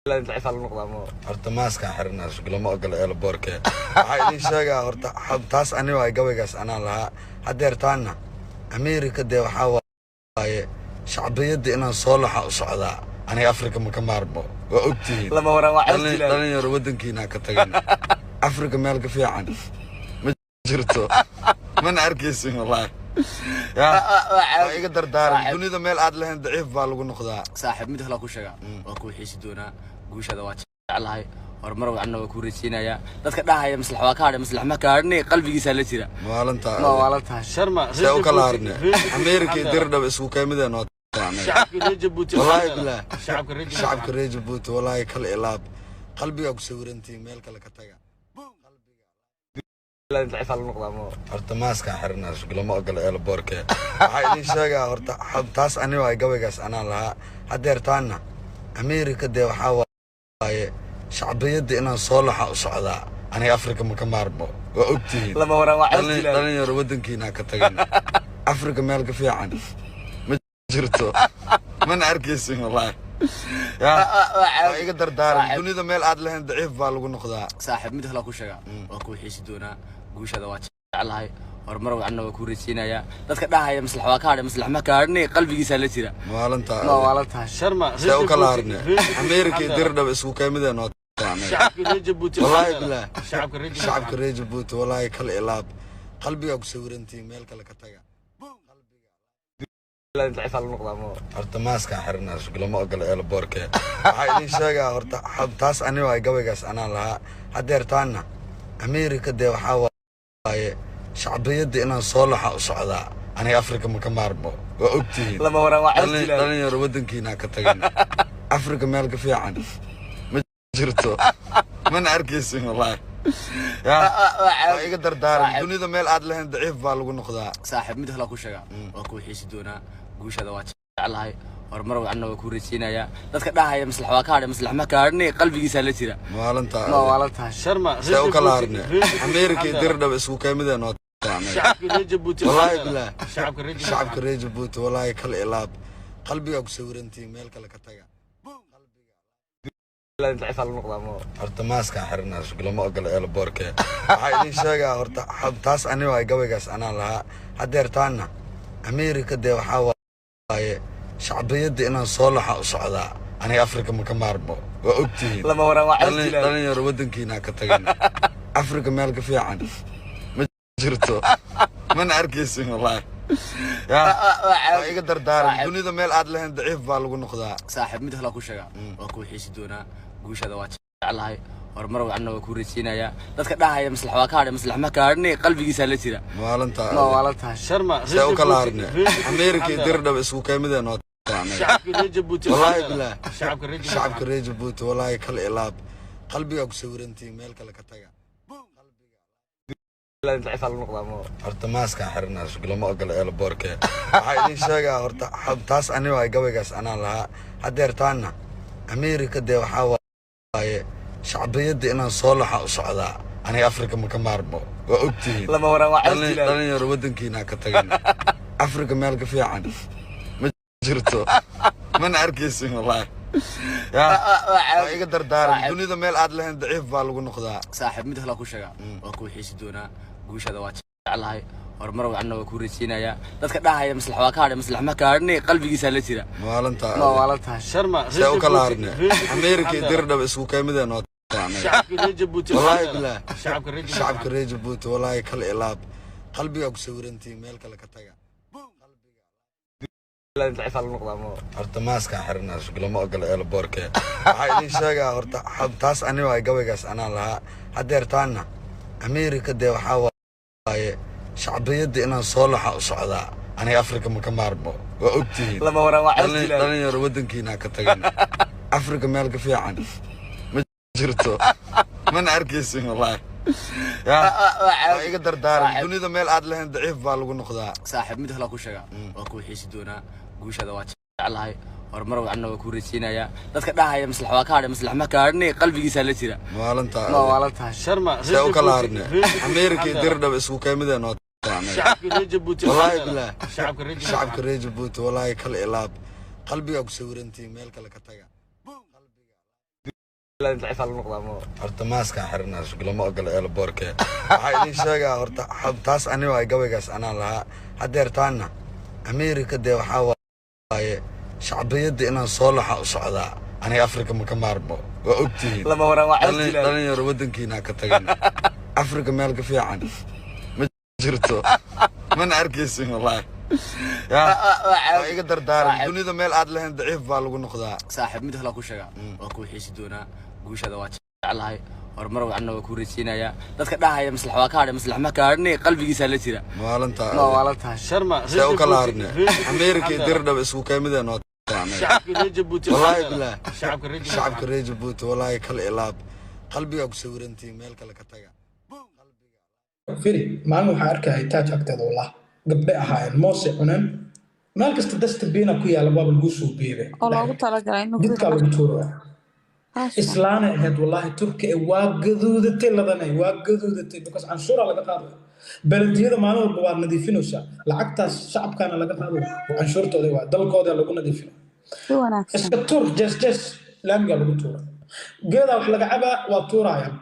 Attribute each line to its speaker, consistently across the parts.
Speaker 1: لا انت عارف على النقطة مو
Speaker 2: horta maaska xirnaa shuglo ma ogol ee boorke waxa idin sheegaa horta taas aniga ay gabaygaas anaan lahaa hadeertaana America de waxa waaye shacbiyada inaan soo laxa u socdaa aniga Afrika ma ka maarmo waa ogtihiin
Speaker 1: lama waran waxa jilaa
Speaker 2: dhalin yar wadankiina ka tagan Afrika meel ka fiican ma jirto mana arkaysin wallahi يا iga dardaaran dunida meel aad lahayn daciif baa lagu noqdaa
Speaker 1: saaxiib mid kale ku sheega waa ku xiisi doonaa guushada waa jeclahay horumar wacan waa ku rasiinaya dadka dhahaya maslax waa ka hadhay maslax ma ka hadhnay qalbigiisa la jira maalinta sharma
Speaker 2: say u kala harnay America dirdhab isku kaymideen oo
Speaker 1: shacabka Djibouti
Speaker 2: wallahi billah
Speaker 1: shacabka
Speaker 2: Djibouti wallahi kal ilaab qalbiga ku sawirantii meel kale ka taga
Speaker 1: لا انت عارف على النقطة مو
Speaker 2: horta maaska xirnaa shuglo ma ogol ee boorke waxa idin sheegaa horta taas aniga ay gabaygaas anaan lahaa hadeertaana America de waxa waaye shacbiyada inaan soo laxa u socdaa aniga Afrika ma ka maarmo waa ogtihiin
Speaker 1: lama waran waxa jilaa
Speaker 2: dhalin yar wadankiina ka tagan Afrika meel ka fiican ma jirto mana arkaysin wallahi يا iga dardaaran dunida meel aad lahayn daciif baa lagu noqdaa
Speaker 1: saaxiib mid kale ku sheega waa ku xiisi doonaa guushada waa jeclahay horumar wacan waa ku rasiinaya dadka dhahaya maslax waa ka hadhay maslax ma ka hadhnay qalbigiisa la jira maalinta sharma
Speaker 2: say u kala harnay America dirdhab isku kaymideen oo
Speaker 1: shacabka Djibouti
Speaker 2: wallahi billah
Speaker 1: shacabka
Speaker 2: Djibouti wallahi kal ilaab qalbiga ku sawirantii meel kale ka taga
Speaker 1: لا انت عارف على النقطة مو
Speaker 2: horta maaska xirnaa shuglo ma ogol ee boorke waxa idin sheegaa horta taas aniga ay gabaygaas anaan lahaa hadeertaana America de waxa waaye shacbiyada inaan soo laxa u socdaa aniga Afrika ma ka maarmo waa ogtihiin
Speaker 1: lama waran waxa jilaa
Speaker 2: dhalin yar wadankiina ka tagan Afrika meel ka fiican ma jirto mana arkaysin wallahi يا iga dardaaran dunida meel aad lahayn daciif baa lagu noqdaa
Speaker 1: saaxiib mid kale ku sheega waa ku xiisi doonaa guushada waa jeclahay horumar wacan waa ku rasiinaya dadka dhahaya maslax waa ka hadhay maslax ma ka hadhnay qalbigiisa la jira maalinta sharma
Speaker 2: say u kala harnay America dirdhab isku kaymideen oo
Speaker 1: shacabka Djibouti
Speaker 2: wallahi billah
Speaker 1: shacabka
Speaker 2: Djibouti wallahi kal ilaab qalbiga ku sawirantii meel kale ka taga
Speaker 1: لا انت عارف على النقطة مو
Speaker 2: horta maaska xirnaa shuglo ma ogol ee boorke waxa idin sheegaa horta taas aniga ay gabaygaas anaan lahaa hadeertaana America de waxa waaye shacbiyada inaan soo laxa u socdaa aniga Afrika ma ka maarmo waa ogtihiin
Speaker 1: lama waran waxa jilaa
Speaker 2: dhalin yar wadankiina ka tagan Afrika meel ka fiican ma jirto mana arkaysin wallahi يا iga dardaaran dunida meel aad lahayn daciif baa lagu noqdaa
Speaker 1: saaxiib mid kale ku sheega waa ku xiisi doonaa guushada waa jeclahay horumar wacan waa ku rasiinaya dadka dhahaya maslax waa ka hadhay maslax ma ka hadhnay qalbigiisa la jira maalinta sharma
Speaker 2: say u kala harnay America dirdhab isku kaymideen oo
Speaker 1: shacabka Djibouti
Speaker 2: wallahi billah
Speaker 1: shacabka
Speaker 2: Djibouti wallahi kal ilaab qalbiga ku sawirantii meel kale ka taga
Speaker 1: لا انت عارف على النقطة مو
Speaker 2: horta maaska xirnaa shuglo ma ogol ee boorke waxa idin sheegaa horta taas aniga ay gabaygaas anaan lahaa hadeertaana America de waxa waaye shacbiyada inaan soo laxa u socdaa aniga Afrika ma ka maarmo waa ogtihiin
Speaker 1: lama waran waxa jilaa
Speaker 2: dhalin yar wadankiina ka tagan Afrika meel ka fiican ma jirto mana arkaysin wallahi يا iga dardaaran dunida meel aad lahayn daciif baa lagu noqdaa
Speaker 1: saaxiib mid kale ku sheega waa ku xiisi doonaa guushada waa jeclahay horumar wacan waa ku rasiinaya dadka dhahaya maslax waa ka hadhay maslax ma ka hadhnay qalbigiisa la jira maalinta sharma
Speaker 2: say u kala harnay America dirdhab isku kaymideen oo
Speaker 1: shacabka Djibouti
Speaker 2: wallahi billah
Speaker 1: shacabka
Speaker 2: Djibouti wallahi kal ilaab qalbiga ku sawirantii meel kale ka taga
Speaker 1: لا انت عارف على النقطة مو
Speaker 2: horta maaska xirnaa shuglo ma ogol ee boorke waxa idin sheegaa horta taas aniga ay gabaygaas anaan lahaa hadeertaana America de waxa waaye shacbiyada inaan soo laxa u socdaa aniga Afrika ma ka maarmo waa ogtihiin
Speaker 1: lama waran waxa jilaa
Speaker 2: dhalin yar wadankiina ka tagan Afrika meel ka fiican ma jirto mana arkaysin wallahi يا iga dardaaran dunida meel aad lahayn daciif baa lagu noqdaa
Speaker 1: saaxiib mid kale ku sheega waa ku xiisi doonaa guushada waa jeclahay horumar wacan waa ku rasiinaya dadka dhahaya maslax waa ka hadhay maslax ma ka hadhnay qalbigiisa la jira maalinta sharma
Speaker 2: say u kala harnay America dirdhab isku kaymideen oo
Speaker 1: shacabka Djibouti
Speaker 2: wallahi billah
Speaker 1: shacabka
Speaker 2: Djibouti wallahi kal ilaab qalbiga ku sawirantii meel kale ka taga
Speaker 1: لا ضعيف على النقطة مو
Speaker 2: horta maaskan xirnaa lama ogola eelaboorka waxaa idin sheegaa horta taas aniga ay gabaygaas anaa lahaa hadeertaana Ameerika dee waxaa waaye shacbiyadda inaan soo laxa u socdaa aniga Afrika ma ka maarmo waa ogtihiin
Speaker 1: lama horaan waa cawskiila
Speaker 2: dhalinyaro waddankiina ka tagay Afrika meel ka fiican ma jirto mana arkaysin wallahi yaa iga dardaaran dunida meel aad lahayn daciif baa lagu noqdaa
Speaker 1: saaxiib mid kale ku sheega waa ku xiisi doonaa guushada waa jeclahay horumar waxna waa ku rasiinaya dadka dhahaya maslax waa ka hadhay maslax ma ka hadhnay qalbigiisa la jira maalinta
Speaker 3: sharma
Speaker 2: see u kala harnay Ameerika dirdhab isku kaamideen oo
Speaker 3: shacabka reer Jabuuti
Speaker 2: wallahi billah
Speaker 3: shacabka
Speaker 2: reer Jabuuti wallahi kala ilaab qalbiga ku sawirantii meel kale ka taga
Speaker 4: firi maalin waxaa arkay taaj agteeda wallah gabdhe ahaayeen moose cuneen meel kasta dasta beena ku yaala baaba lagu soo beebay
Speaker 5: oo loogu talagalay inuu
Speaker 4: jidka lagu tuuro islaana ahayd wallahi turki waa gaduudatay ladanay waa gaduudatay because canshuura laga qaado belediyada maalin walba waa nadiifinaysa lacagtaas shacabkana laga qaado canshuurtooda waa dalkooda lagu nadiifino
Speaker 5: si wanaagsan
Speaker 4: iska tuur jes laamiga lagu tuuro geeda wax laga cabaa waa tuurayaan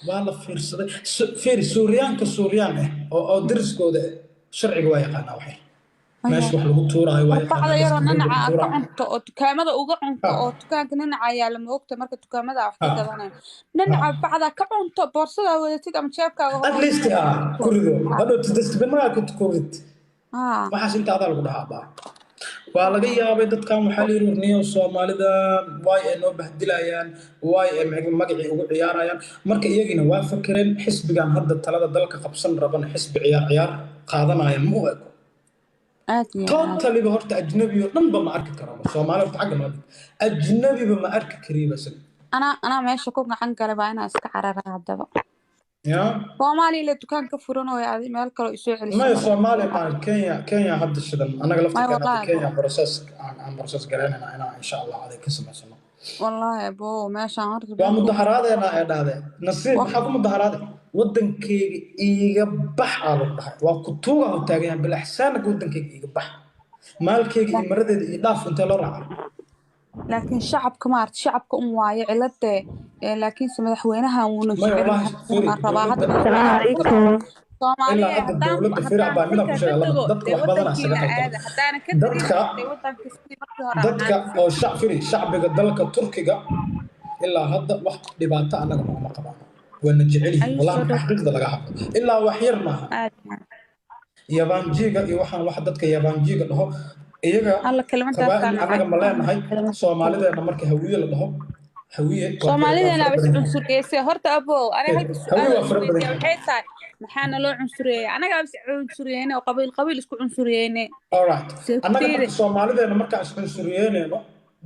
Speaker 4: waa la fiirsaday fiiri Suuriyaanka oo diriskooda sharciga waa yaqaanaa waxay meesha wax lagu tuuraayo waa
Speaker 5: yaqaanaa bacda yaro nanaca ka cunto oo dukaamada uga cunto oo dukaanka nanaca ayaa la moogta marka dukaamada wax ka gadanay nanaca bacda ka cunto boorsada wadatid ama jeebkaaga
Speaker 4: at least kurido hado tidastibinaa ku tukurid waxaas inta adaa lagu dhahaa waa laga yaabay dadkan waxaa la yirniyo Soomaalida way ay noo bahdilayaan way ay magacii ugu ciyaarayaan marka iyagina waa fakareen xisbigan hadda talada dalka qabsan raban xisbi ciyaar qaadanaya ma og totally horta ajnabi oo dhanba ma arki karo Soomaalida xagga ma ajnabi ma arki kariiba
Speaker 5: ana meesha ku gacan galay baa inaan iska cararaa hadaba
Speaker 4: يا
Speaker 5: Soomaali la dukaan ka furan oo ay meel kale isoo celisay
Speaker 4: ما Soomaali ma Kenya hadda shidan anaga laftigeena Kenya process gareynaa ana insha Allah aday ka sameysano
Speaker 5: wallahi abo meesha horta
Speaker 4: waa mudaharaadena ay dhaadeen nasiib waxa ku mudaharaadeen wadankeyga iiga bax aad dhahay waa ku tuuga oo taagan bil ihsaan wadankeyga iiga bax maalkeyga imaradeeda ii dhaaf inta loo raaco
Speaker 5: laakiin shacabka ma arti shacabka waaye cilada laakiin madaxweynaha uu noo rabaa hadda Soomaaliya
Speaker 4: dawladda firac baa mina ku sheegay dadka wax badan asaga dadka oo shacbiga dalka Turkiga ilaa hadda wax dhibaato anaga ma qabaan wana jeceli wallahi xaqiiqda laga hadlo ilaa wax yar ma yabanjiga iyo waxaan wax dadka yabanjiga dhaho iyaga
Speaker 5: alla kelmadaas
Speaker 4: anaga ma leenahay Soomaalideena marka hawiye la dhaho hawiye
Speaker 5: Soomaalideena bas cunsuriyay horta abo aniga halka su'aal waxay tahay maxaana loo cunsuriyay anaga bas cunsuriyayna oo qabiil isku cunsuriyayna
Speaker 4: all right anaga Soomaalideena marka isku cunsuriyayna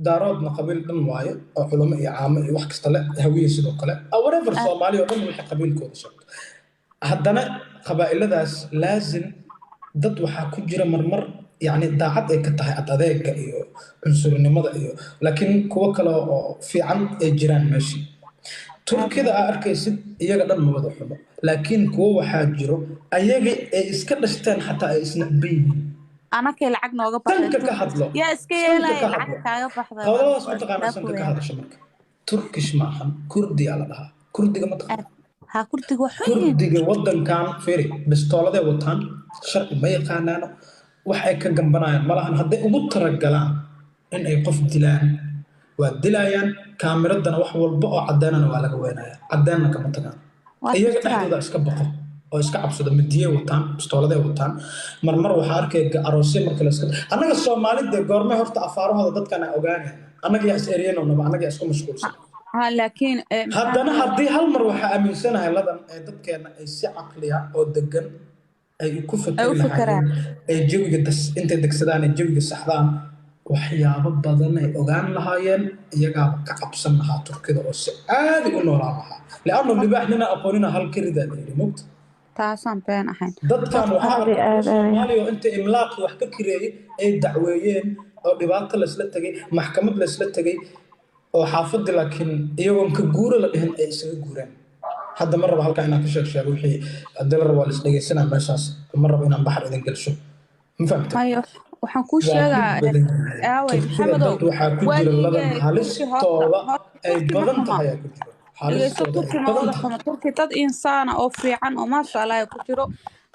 Speaker 4: daaroodna qabiil dhan waaye oo culimo iyo caamo iyo wax kasta leh hawiye sidoo kale whatever Soomaali oo dhan wixii qabiilkooda sheegto haddana qabaa'iladaas laazim dad waxa ku jira marmar يعني داعت ay ka tahay adeega iyo cunsurinimada iyo laakiin kuwa kale oo fiican ay jiraan meeshii Turkida arkaysid iyaga dhan wada xumo laakiin kuwa waxa jiro ayaga ay iska dhashteen xataa ay isna biin
Speaker 5: anaka lacag nooga baxday ya iska yeelay lacag kaaga baxday
Speaker 4: qodobadaas ma taqaanaa sanka ka hadasho marka Turkish maahan Kurdi ala dhaha Kurdiga ma taqaan
Speaker 5: ha Kurdiga waxa
Speaker 4: Kurdiga wadankan fiiri bistoolada wataan sharci ma yaqaanaano waxay ka gambanayaan malahan haday ugu taragalaan in ay qof dilaan waa dilayaan kaameradana wax walba oo cadeynana waa laga weenayaa cadeynna kama tagaan iyaga dhexdooda iska baqo oo iska cabsado midiyay wataan bistooladay wataan marmar waxa arkay aroosay marka la iska anaga Soomaalida goorma horta afaarahooda dadkana ogaanayaan anaga yaa is'eeriyeenoo anaga isku mashquulsan
Speaker 5: laakiin
Speaker 4: haddana haddii hal mar waxa aaminsanahay ladan ee dadkeena ay si caqliya oo degan ay ku fakaraan ay jawiga intay degsadaan jawiga saxdaan waxyaabo badan ay ogaan lahaayeen iyaga ka qabsan lahaa Turkida oo si aad u noolaan lahaa laana libaaxnina aqoonina hal kirida leeyahay
Speaker 5: taasan been ahayn
Speaker 4: dadkan waxa Soomaaliya inta imlaaq wax ka kireeyay ay dacweeyeen oo dhibaato la isla tagay maxkamad la isla tagay oo xaafad laakiin iyagoon ka guura la dhihin ay isaga guureen hadda mar raba halka inaan ka sheego wixii dalar waa la isdhageysanaa meeshaas mar raba inaan baxar idin galsho ma fahamtay
Speaker 5: ayo waxaan kuu
Speaker 4: waa dhib
Speaker 5: sheegaa
Speaker 4: badan yahay
Speaker 5: aaway
Speaker 4: turkida
Speaker 5: maxamedow
Speaker 4: dad waxaa ku jira ladan
Speaker 5: weligay turki horta
Speaker 4: halistooda ay
Speaker 5: turki ma
Speaker 4: badan
Speaker 5: xuma
Speaker 4: tahay aa ku jiro
Speaker 5: dhegeyso
Speaker 4: halistooda ay
Speaker 5: turki ma
Speaker 4: badan
Speaker 5: wada
Speaker 4: tahay
Speaker 5: xumo turki dad insaana oo fiican oo maasha allah ku jiro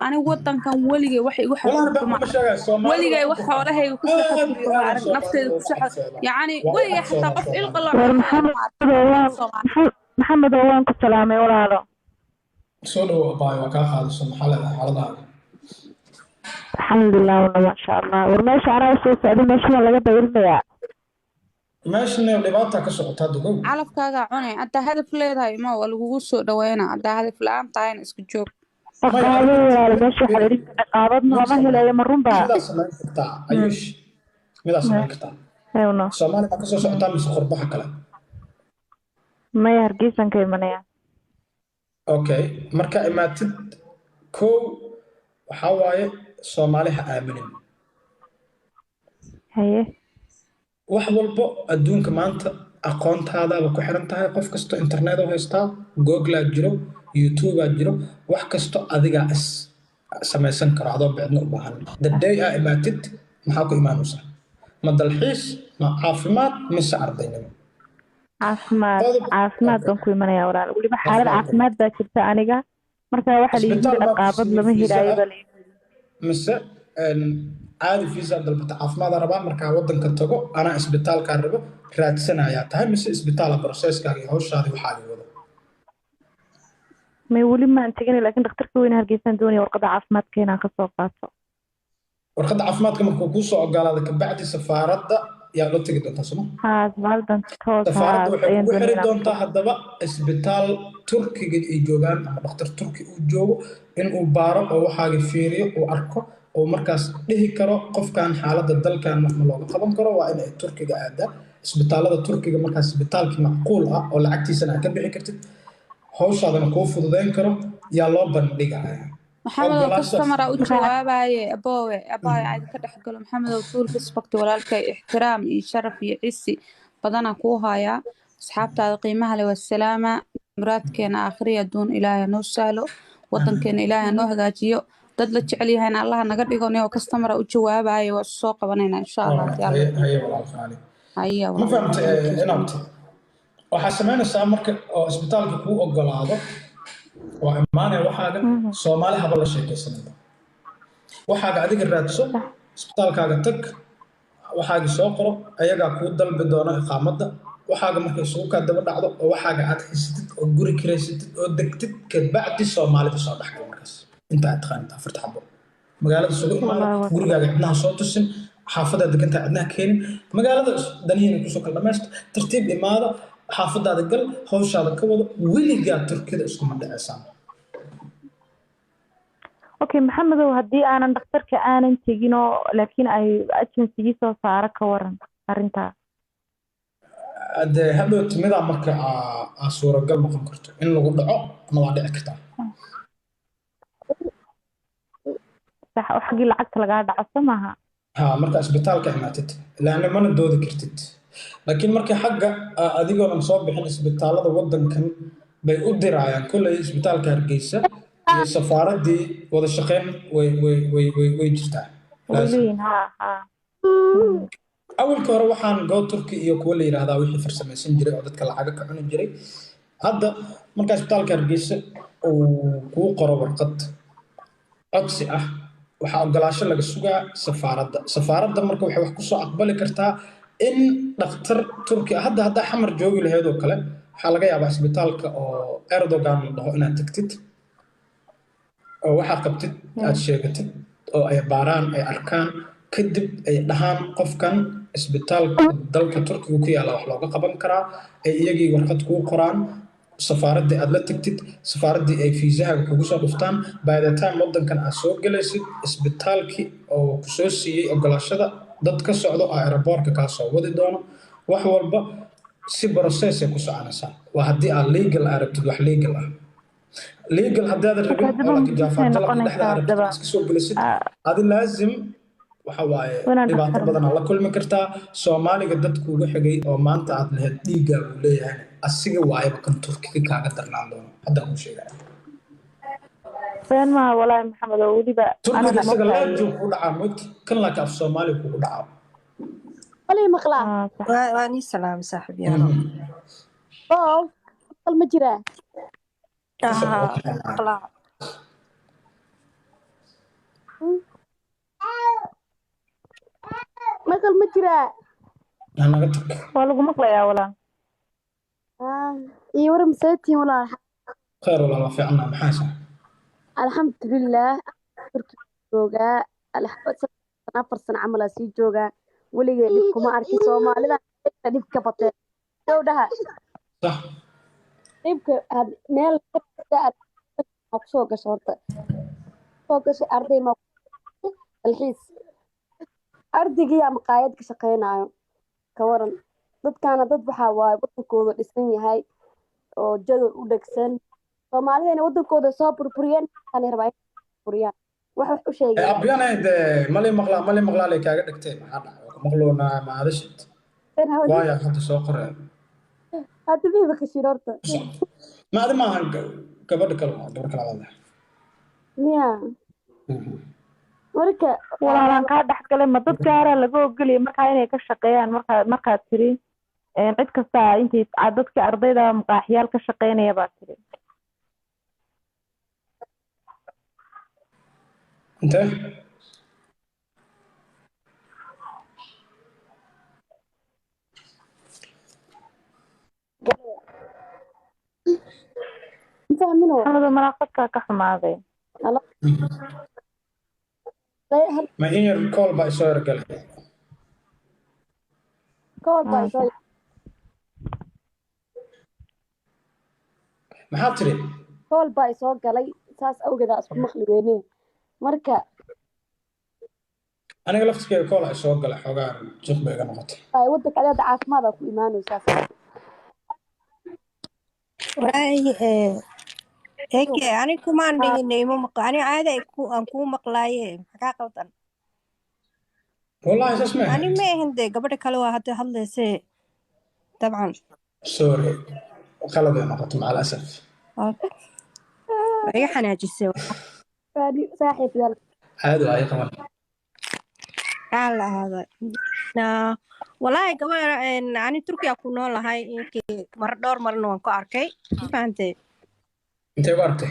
Speaker 5: ani wadankan weligay wax igu
Speaker 4: والله
Speaker 5: xadgudbo ma
Speaker 4: بقى مش
Speaker 5: arag
Speaker 4: شغال سومالي
Speaker 5: weligay
Speaker 4: ولا
Speaker 5: wax
Speaker 4: أبوك
Speaker 5: xoolahayga kusoo xadgudbo ma
Speaker 4: هذه
Speaker 5: arag
Speaker 4: سومالي
Speaker 5: naftayda kusoo
Speaker 4: وواحد سودا
Speaker 5: yacni
Speaker 4: وواحد
Speaker 5: weligay xataa
Speaker 4: سودا
Speaker 5: qof
Speaker 4: سومالي
Speaker 5: ilqaloo
Speaker 6: war
Speaker 5: xataa ma arag Soomaali
Speaker 6: maxamed oo waan ku salaamay walaalo
Speaker 4: سولو باي وكا خالص محل حالة
Speaker 6: alxamdulilah wala maasha allah war meesha anaa soo socday meesha waa laga dawirinayaa
Speaker 4: ماشي إنه لبعضها كسر تدقوا
Speaker 5: calafkaagaa cunay haddaa hadaf leedahay ma waa lagugu soo dhaweynaa haddaa hadaf la-aan tahayna iska joog
Speaker 4: ما
Speaker 6: dhaqaalo
Speaker 4: يعرف
Speaker 6: walaalo meesha xiriirka dhaqaabadna lama helayo ma runba
Speaker 4: ماذا سمعت كتا أيش ماذا سمعت كتا
Speaker 6: ayno
Speaker 4: سومالي ما كسر سعتان بس قربها كلام
Speaker 6: maya hargeysan ka imanaya
Speaker 4: أوكي مركا إماتد كو وحواي سومالي آمنين
Speaker 6: haye
Speaker 4: wax walbo adduunka maanta aqoontaadaaba ku xiran tahay qof kasto internet oo haystaa googlaa jiro youtubea jiro wax kasto adigaa is samaysan karo adoo bicdna u baahan the day aa imaatid maxaa ku imaanaysaa ma dalxiis ma caafimaad mise ardaynimo
Speaker 6: caafimaad
Speaker 4: Qodob-
Speaker 6: caafimaad baan ku imanaya walaalo weliba xaalad caafimaad baa jirta aniga marka waxaa la yidhi
Speaker 4: Isbitaal baa
Speaker 6: dhaqaabad
Speaker 4: ku
Speaker 6: lama
Speaker 4: siiyey
Speaker 6: helayo
Speaker 4: visa
Speaker 6: baa la yidhi
Speaker 4: mise caadi visa dalbata caafimaada rabaa markaa wadanka tago anaa isbitaalkaa rabo raadsanayaa tahay mise isbitaala processkaaga iyo hawshaadii waxaadi wado
Speaker 6: may weli maan tegin laakiin dhakhtarka weyne hargeysaan doonaya warqadda caafimaadka inaan kasoo qaato
Speaker 4: warqadda caafimaadka markuu kuu soo ogolaada kabacdi safaaradda yaa loo tegi doontaa soma
Speaker 6: haa safaaraddan toos
Speaker 4: safaaradda waxay
Speaker 6: ayaan
Speaker 4: kugu
Speaker 6: doonaya
Speaker 4: xiri
Speaker 6: inaan
Speaker 4: doontaa haddaba isbitaal turkiga ay joogaan ama dhakhtar turki uu joogo inuu baaro oo waxaaga fiiriyo uu arko oo markaas dhihi karo qofkan xaaladda dalkan wax ma looga qaban karo waa in ay turkiga aadaa isbitaalada turkiga markaas isbitaalkii macquul ah oo lacagtiisana aad ka bixi kartid hawshaadana kuu fududeyn karo yaa loo bandhigaya
Speaker 5: maxamedow
Speaker 4: ogolaashadas
Speaker 5: kastamara u jawaabaye aboowe abaayo aad ka dhex galo maxamedow fuul respect walaalkay ixtiraam iyo sharaf iyo cisi badanaa kuu hayaa asxaabtaada qiimaha leh wasalaama muraadkeena aakhiriya adduun ilaahay noo sahlo wadankeena ilaahay noo hagaajiyo dad la jecel yahayna allaha naga dhigo nio kastamara u jawaabaye waa soo qabanayna insha allah
Speaker 4: haye walaalkaani
Speaker 5: haya
Speaker 4: ma fahamta inaabta waxaa samaynaysaa marka oo isbitaalka kuu ogolaado waa imaanaya waxaaga soomaali haba la sheekaysanaba waxaaga adiga raadso isbitaalkaaga tag waxaagii soo qoro ayagaa kuu dalbi doona iqaamadda waxaaga markay isugu kaa daba dhacdo oo waxaaga aad haysatid oo guri kiraysatid oo degtid kabacdi soomaalida soo dhexgal markaas inta aad taqaanid afarta xabo magaalada isugu imaada gurigaaga cidnaha soo tusin xaafadaa degantaa cidnaha keenin magaalada danihiina kusoo kala dhamaysta tartiib imaada xaafadaada gal hawshaada ka wado weligaa turkida iskuma dhaceysaan
Speaker 6: okay maxamedow haddii aanan dhakhtarka aanan teginoo laakiin ay agencygii soo saaro ka waran arrintaa
Speaker 4: dee hadhow timidaa marka aa suuragal noqon karto in lagu dhaco ama waa dhici kartaa
Speaker 6: sax oo xaggii lacagta lagaa dhaco soo maaha
Speaker 4: ha marka isbitaalka imaatid ilaana mana doodi kartid laakiin marka xagga adigoonan soo bixin isbitaalada wadankan bay u dirayaan kolley isbitaalka hargeysa iyo safaaraddii wada shaqeyn way jirtaa
Speaker 6: weliin haa haa
Speaker 4: awalka hore waxaan go turki iyo kuwa la yidhaahdaa wixii farsamaysan jiray oo dadka lacaga ka cuni jiray hadda markaa isbitaalka hargeysa uu kuu qoro warqad codsi ah waxaa ogolaasho laga sugaa safaaradda marka waxay wax kusoo aqbali kartaa in dhakhtar turki ah haddaa xamar joogi lahayd oo kale waxaa laga yaabaa isbitaalka oo erdogan la dhaho inaad tagtid oo waxaa qabtid aad sheegatid oo ay baaraan ay arkaan kadib ay dhahaan qofkan isbitaalka dalka turkiga ku yaala wax looga qaban karaa ay iyagii warqad kuu qoraan safaaraddii aad la tagtid safaaraddii ay fiisahaaga kugu soo dhuftaan by the time wadankan aad soo gelaysid isbitaalkii oo ku soo siiyey ogolaashada dad ka socdo oo aeroboortka kaa soo wadi doono wax walba si processay ku soconaysaa waa haddii aad legal aa rabtid wax legal ah legal haddaadan rabin oo laakiin jaafaarjalabka dhexda aa rabtid iska soo gelisid adi laazim waxa waaye dhibaato badanaa la kulmi kartaa soomaaliga dadkuuga xigay oo maanta aad lahayd dhiiggaa uu leeyahay asiga waayaba kan turkiga kaaga darnaan doono haddaan kuu sheegaya
Speaker 6: been maaha walaahi maxamed oo weliba
Speaker 4: turkiga isaga
Speaker 6: moogtahay
Speaker 4: laajuu ku dhacaa moogti kan laakiin af soomaali kugu dhacaa
Speaker 7: wali maqlaa
Speaker 6: sax.
Speaker 8: واني سلام صاحب يارو
Speaker 7: oo maqal ma jiraa
Speaker 8: اقلع
Speaker 7: maqal ma jiraa
Speaker 4: naga tag
Speaker 6: waa lagu maqlayaa walaal
Speaker 7: iyo waran saytiin walaal
Speaker 4: khayr walaa waa fiicannaa maxaasa
Speaker 7: alxamdulilah turkiga joogaa afar sano camal aa sii joogaa weligay dhib kuma arkin soomaalida dhib ka batee gowdhaha
Speaker 4: sax
Speaker 7: dhibka meel kusoo gasho horta soo gashay arday ma dalxiis ardaygii ama qaayad ka shaqaynayo ka waran dadkaana dad waxaa waaye wadankooda dhisan yahay oo jadol u dhegsan soomaalidayna wadankooda soo burburiyeen rabaa buriyaan wax u sheegay
Speaker 4: abyana de mali maqlaa lay kaaga dhigtay maxaa dhacay ku maqloonaa ma hadashid waaya hadda soo qoreen
Speaker 7: hadda biiba ka shir horta
Speaker 4: ma adi maahan gabadha kale waa gabar kale adaa
Speaker 7: miya marka
Speaker 6: walaalaan kaa dhex galay ma dad gaara laga ogoliyay markaa inay ka shaqeeyaan markaad tiri cid kasta intay dadkii ardayda maqaaxiyaal ka shaqeynaya baa tiri
Speaker 4: intee
Speaker 7: fahmino
Speaker 6: maxamedo manaaqadkaa ka xumaaday
Speaker 4: ma in yar kool baa isoo yargalay
Speaker 7: kool baa soo
Speaker 4: maxaad tiri
Speaker 7: kool baa soo galay saas awgeed isku maqli weyneen marka
Speaker 4: aniga laftigeeda kool ay soo galay xoogaa jiq bay iga noqotay
Speaker 7: ay wadanka adeeda caafimaad ku imaanaysaa
Speaker 8: وراي هيك أنا كمان دقيني أنا عادة أن كو مقلاية حكا قلطن
Speaker 4: والله اساس ما
Speaker 8: أنا ما هندي قبل كلوا حتى هلا طبعا
Speaker 4: سوري غلط يا نقطة مع الأسف
Speaker 8: ريح أنا جسوا
Speaker 7: saaxiib yal
Speaker 4: هذا أي كمان
Speaker 8: على هذا والله قبل أنا تركيا كنا لهاي إنك مردور مرنو أنكو أركي فهمتي
Speaker 4: أنت وارتي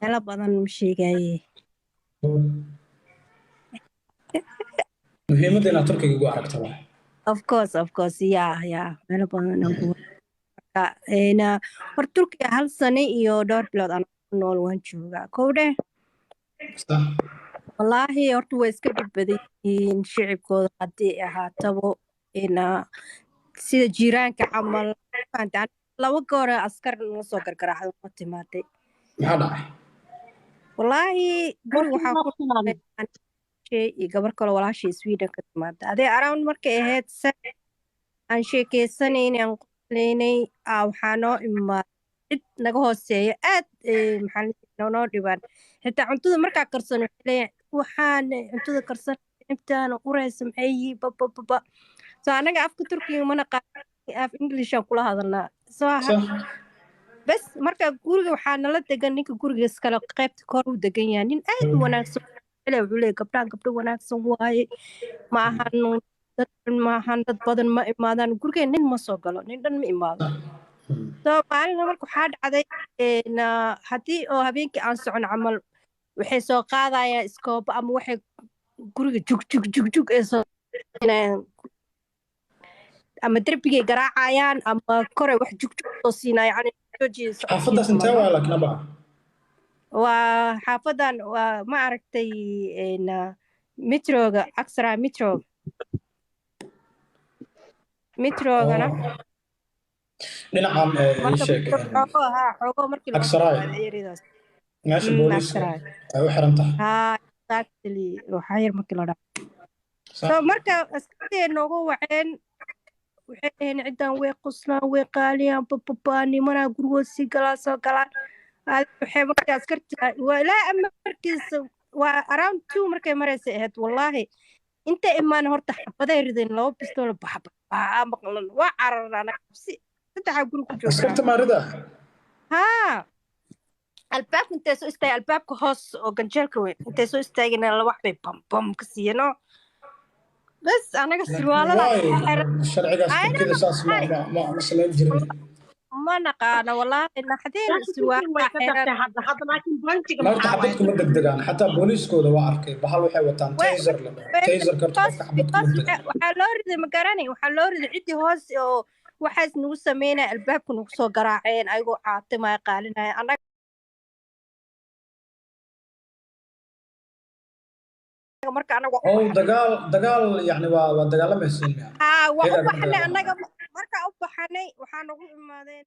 Speaker 8: ملا بدن مشي جاي
Speaker 4: مهمة إن تركيا جو عرفت طبعا
Speaker 8: of course يا ملا بدن أنكو أنا تركيا هل سنة إيو دور بلاد أنا نول وانشوغا كوده
Speaker 4: صح
Speaker 8: والله horta way iska dhibbadan yihiin shicibkooda haddii ahaatabo sida jiiraanka camal laba goore askar nala soo gargaraacdo ma timaaday
Speaker 4: maxaa dhacay
Speaker 8: wallaahi guri waxaa ku iyo gabar kale walaashii Sweden ka timaaday adee around markay ahayd aan sheekeysanaynay aan qoslaynay waxaa noo imaaday cid naga hooseeya aad maxaa noo dhibaan xitaa cuntada markaa karsan waxaan cuntada karsan intaan uraysa maxay yihiin bababa soo anaga afka turkiga mana qaadan af inglishaan kula hadalnaa soo bas marka guriga waxaa nala degan ninka guriga iskale qaybta kor u degan yahay nin aad u wanaagsan wuxuu leeyahay gabdho wanaagsan waaye maahan dad badan ma imaadaan guriga nin ma soo galo nin dhan ma imaado soo maalin marka waxaa dhacday haddii oo habeenkii aan socon camal waxay soo qaadayaan iskoobo ama waxay guriga jug ee soo ama derbigay garaacayaan ama koray wax jug soo siinayaan
Speaker 4: xaafadaas intee waa laakiin abaa
Speaker 8: waa xaafadan waa ma aragtay metroga aksara metrogana
Speaker 4: dhinacan ii sheeg
Speaker 8: xoogo markii
Speaker 4: aksaraay meesha booliiska ay u xiran tahay
Speaker 8: exactly waxaa yar markii la dhaco so marka askardee noogu waceen waxay dhaheen ciddaan way qoslaan way qaaliyaan bababa nimanaa gurigood sii galaan soo galaan waxay marka askarta waa ilaa ama markiisa waa around 2 markay maraysa ahayd wallaahi inta imaan horta xabaday rideen 2 bistool baxaa maqlan waa cararana si saddex guri ku jooga
Speaker 4: askarta maarida
Speaker 8: haa albaabka intay soo istaagay albaabka hoos oo ganjeelka weyn intay soo istaagayna la wax bay bam bam ka siiyano bas anaga sirwaalada
Speaker 4: sharcigaas turkida saas ma samayn jirin
Speaker 8: ma naqaana wallaahi naxdeen sirwaala
Speaker 4: marka xabadku ma degdegaan xataa booliiskooda waa arkay bahal waxay wataan taser la dhaho taser karta qofka xabadku ma degdegaan
Speaker 8: waxaa loo riday ma garanay waxaa loo riday ciddii hoos oo waxaas nagu sameynaya albaabka nagu soo garaaceen ayagoo caatimaya qaalinaya anaga marka anaga
Speaker 4: dagaal yani waa dagaalamaysiin
Speaker 8: waa u baxnay anaga marka u baxnay waxaa nagu imaadeen